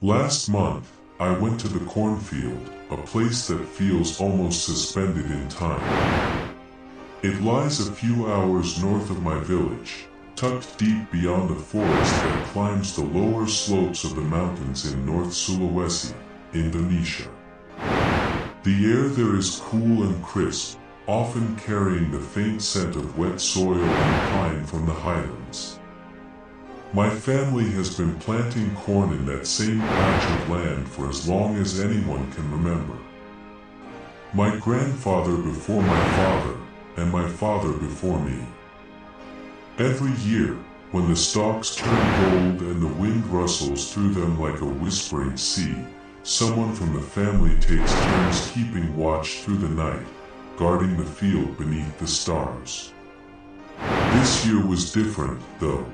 Last month, I went to the cornfield, a place that feels almost suspended in time. It lies a few hours north of my village, tucked deep beyond the forest that climbs the lower slopes of the mountains in North Sulawesi, Indonesia. The air there is cool and crisp, often carrying the faint scent of wet soil and pine from the highlands. My family has been planting corn in that same patch of land for as long as anyone can remember. My grandfather before my father, and my father before me. Every year, when the stalks turn gold and the wind rustles through them like a whispering sea, someone from the family takes turns keeping watch through the night, guarding the field beneath the stars. This year was different, though.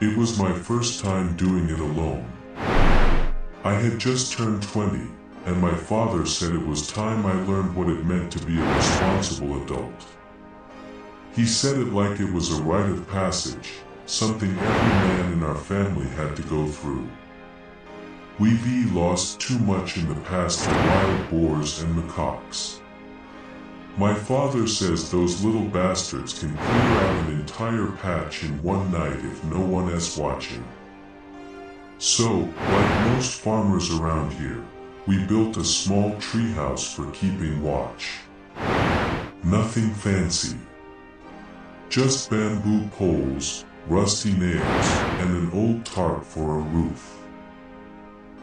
It was my first time doing it alone. I had just turned 20, and my father said it was time I learned what it meant to be a responsible adult. He said it like it was a rite of passage, something every man in our family had to go through. We've lost too much in the past to wild boars and macaques. My father says those little bastards can clear out an entire patch in one night if no one is watching. So, like most farmers around here, we built a small treehouse for keeping watch. Nothing fancy. Just bamboo poles, rusty nails, and an old tarp for a roof.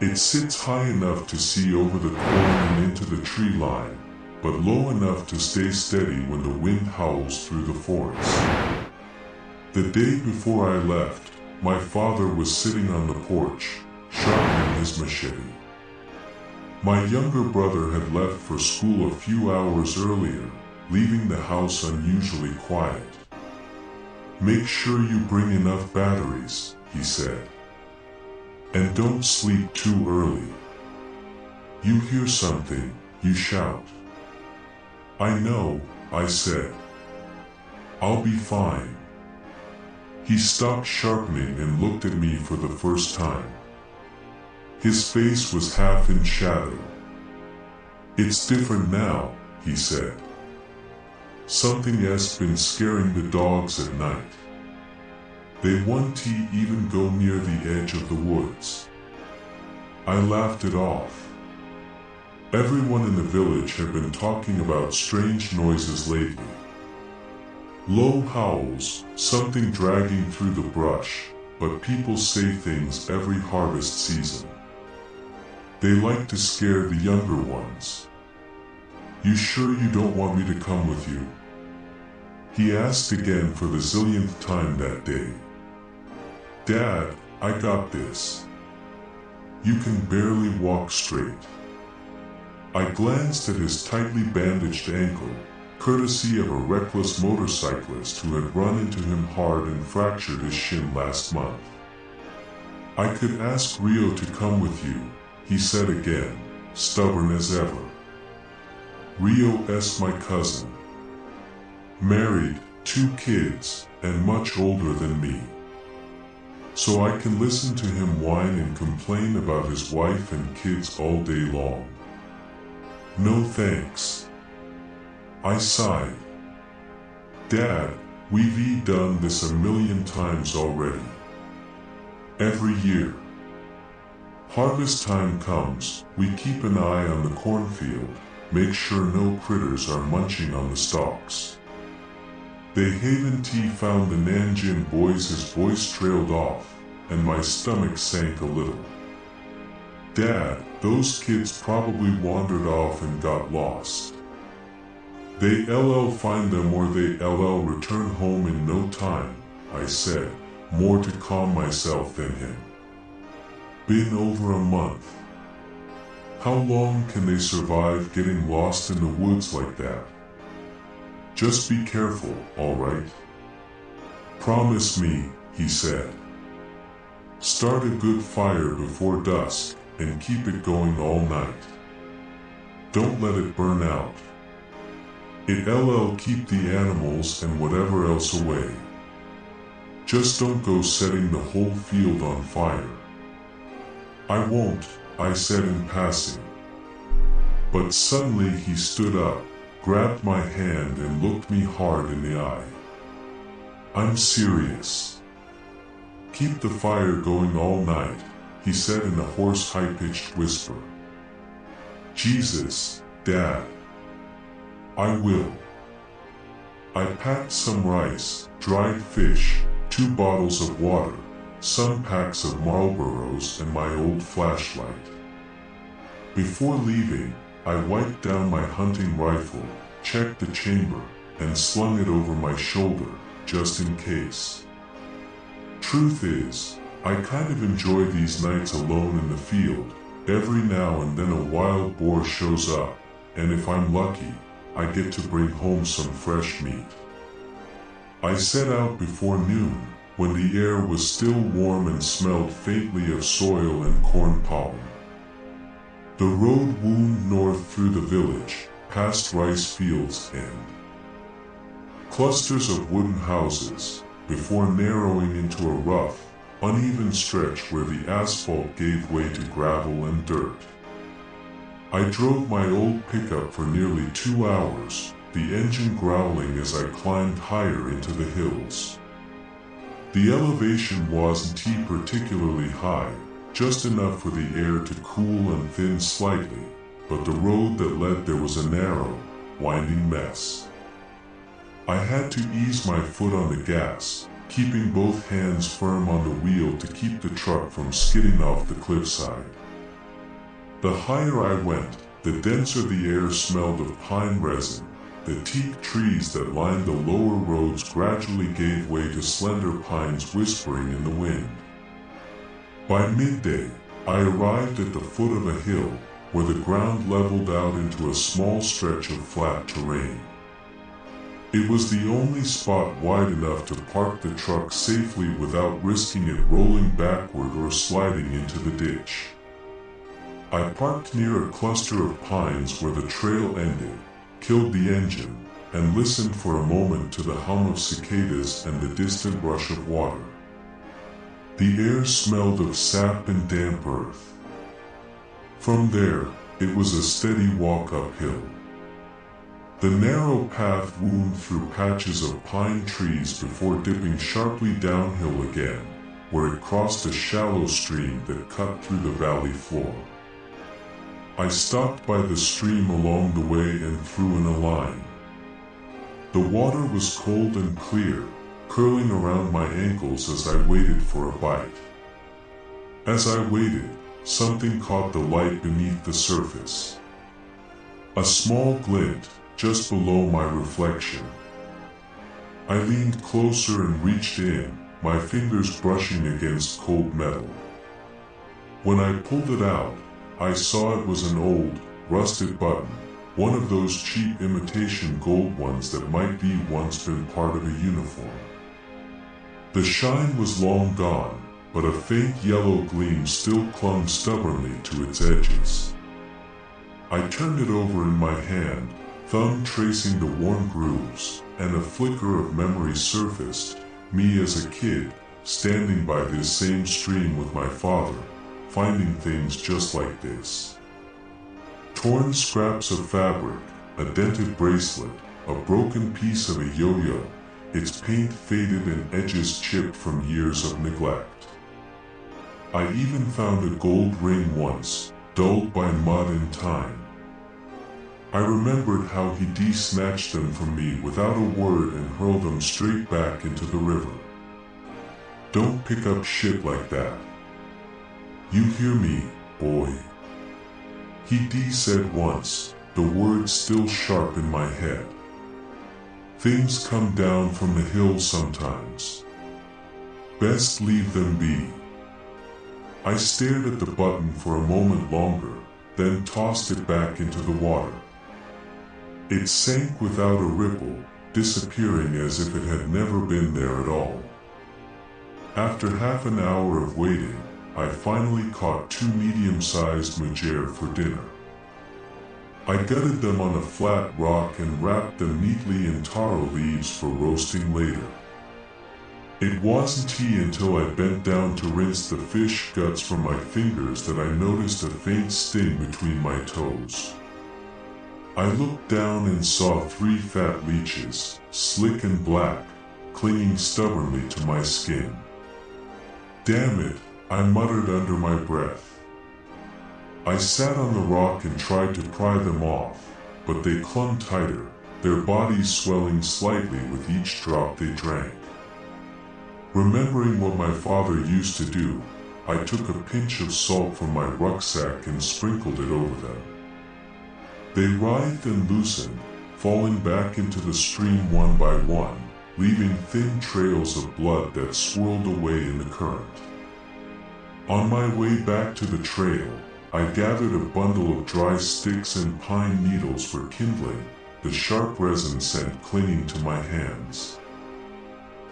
It sits high enough to see over the corn and into the tree line, but low enough to stay steady when the wind howls through the forest. The day before I left, my father was sitting on the porch, sharpening his machete. My younger brother had left for school a few hours earlier, leaving the house unusually quiet. "Make sure you bring enough batteries," he said. "And don't sleep too early. You hear something, you shout." "I know," I said. "I'll be fine." He stopped sharpening and looked at me for the first time. His face was half in shadow. "It's different now," he said. "Something has been scaring the dogs at night. They won't even go near the edge of the woods." I laughed it off. Everyone in the village had been talking about strange noises lately. Low howls, something dragging through the brush, but people say things every harvest season. They like to scare the younger ones. "You sure you don't want me to come with you?" he asked again for the zillionth time that day. "Dad, I got this. You can barely walk straight." I glanced at his tightly bandaged ankle, courtesy of a reckless motorcyclist who had run into him hard and fractured his shin last month. "I could ask Rio to come with you," he said again, stubborn as ever. Rio is my cousin. Married, 2 kids, and much older than me. So I can listen to him whine and complain about his wife and kids all day long. "No thanks." I sighed. "Dad, we've done this a million times already. Every year. Harvest time comes, we keep an eye on the cornfield, make sure no critters are munching on the stalks." They haven't found the Nanjin boys. His voice trailed off, and my stomach sank a little. "Dad, those kids probably wandered off and got lost. They'll find them or they'll return home in no time," I said, more to calm myself than him. "Been over a month. How long can they survive getting lost in the woods like that? Just be careful, all right? Promise me," he said. "Start a good fire before dusk, and keep it going all night. Don't let it burn out. It'll keep the animals and whatever else away. Just don't go setting the whole field on fire." I won't, I said in passing. But suddenly he stood up, grabbed my hand and looked me hard in the eye. I'm serious. Keep the fire going all night, he said in a hoarse, high-pitched whisper. Jesus, Dad. I will. I packed some rice, dried fish, 2 bottles of water, some packs of Marlboros and my old flashlight. Before leaving, I wiped down my hunting rifle, checked the chamber, and slung it over my shoulder, just in case. Truth is, I kind of enjoy these nights alone in the field. Every now and then a wild boar shows up, and if I'm lucky, I get to bring home some fresh meat. I set out before noon, when the air was still warm and smelled faintly of soil and corn pollen. The road wound north through the village, past rice fields and clusters of wooden houses, before narrowing into a rough, uneven stretch where the asphalt gave way to gravel and dirt. I drove my old pickup for nearly 2 hours, the engine growling as I climbed higher into the hills. The elevation wasn't particularly high, just enough for the air to cool and thin slightly, but the road that led there was a narrow, winding mess. I had to ease my foot on the gas, keeping both hands firm on the wheel to keep the truck from skidding off the cliffside. The higher I went, the denser the air smelled of pine resin. The teak trees that lined the lower roads gradually gave way to slender pines whispering in the wind. By midday, I arrived at the foot of a hill, where the ground leveled out into a small stretch of flat terrain. It was the only spot wide enough to park the truck safely without risking it rolling backward or sliding into the ditch. I parked near a cluster of pines where the trail ended, killed the engine, and listened for a moment to the hum of cicadas and the distant rush of water. The air smelled of sap and damp earth. From there, it was a steady walk uphill. The narrow path wound through patches of pine trees before dipping sharply downhill again, where it crossed a shallow stream that cut through the valley floor. I stopped by the stream along the way and threw in a line. The water was cold and clear, curling around my ankles as I waited for a bite. As I waited, something caught the light beneath the surface. A small glint, just below my reflection. I leaned closer and reached in, my fingers brushing against cold metal. When I pulled it out, I saw it was an old, rusted button, one of those cheap imitation gold ones that might be once been part of a uniform. The shine was long gone, but a faint yellow gleam still clung stubbornly to its edges. I turned it over in my hand, thumb tracing the worn grooves, and a flicker of memory surfaced, me as a kid, standing by this same stream with my father, finding things just like this. Torn scraps of fabric, a dented bracelet, a broken piece of a yo-yo, its paint faded and edges chipped from years of neglect. I even found a gold ring once, dulled by mud and time. I remembered how he de-snatched them from me without a word and hurled them straight back into the river. Don't pick up shit like that. You hear me, boy? He said once, the words still sharp in my head. Things come down from the hill sometimes. Best leave them be. I stared at the button for a moment longer, then tossed it back into the water. It sank without a ripple, disappearing as if it had never been there at all. After half an hour of waiting, I finally caught 2 medium-sized mujere for dinner. I gutted them on a flat rock and wrapped them neatly in taro leaves for roasting later. It wasn't until I bent down to rinse the fish guts from my fingers that I noticed a faint sting between my toes. I looked down and saw 3 fat leeches, slick and black, clinging stubbornly to my skin. "Damn it," I muttered under my breath. I sat on the rock and tried to pry them off, but they clung tighter, their bodies swelling slightly with each drop they drank. Remembering what my father used to do, I took a pinch of salt from my rucksack and sprinkled it over them. They writhed and loosened, falling back into the stream one by one, leaving thin trails of blood that swirled away in the current. On my way back to the trail, I gathered a bundle of dry sticks and pine needles for kindling, the sharp resin scent clinging to my hands.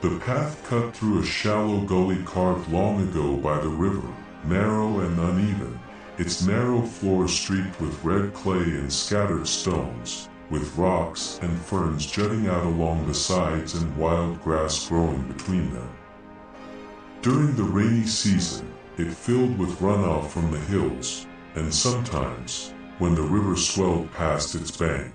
The path cut through a shallow gully carved long ago by the river, narrow and uneven, its narrow floor streaked with red clay and scattered stones, with rocks and ferns jutting out along the sides and wild grass growing between them. During the rainy season, it filled with runoff from the hills, and sometimes, when the river swelled past its bank,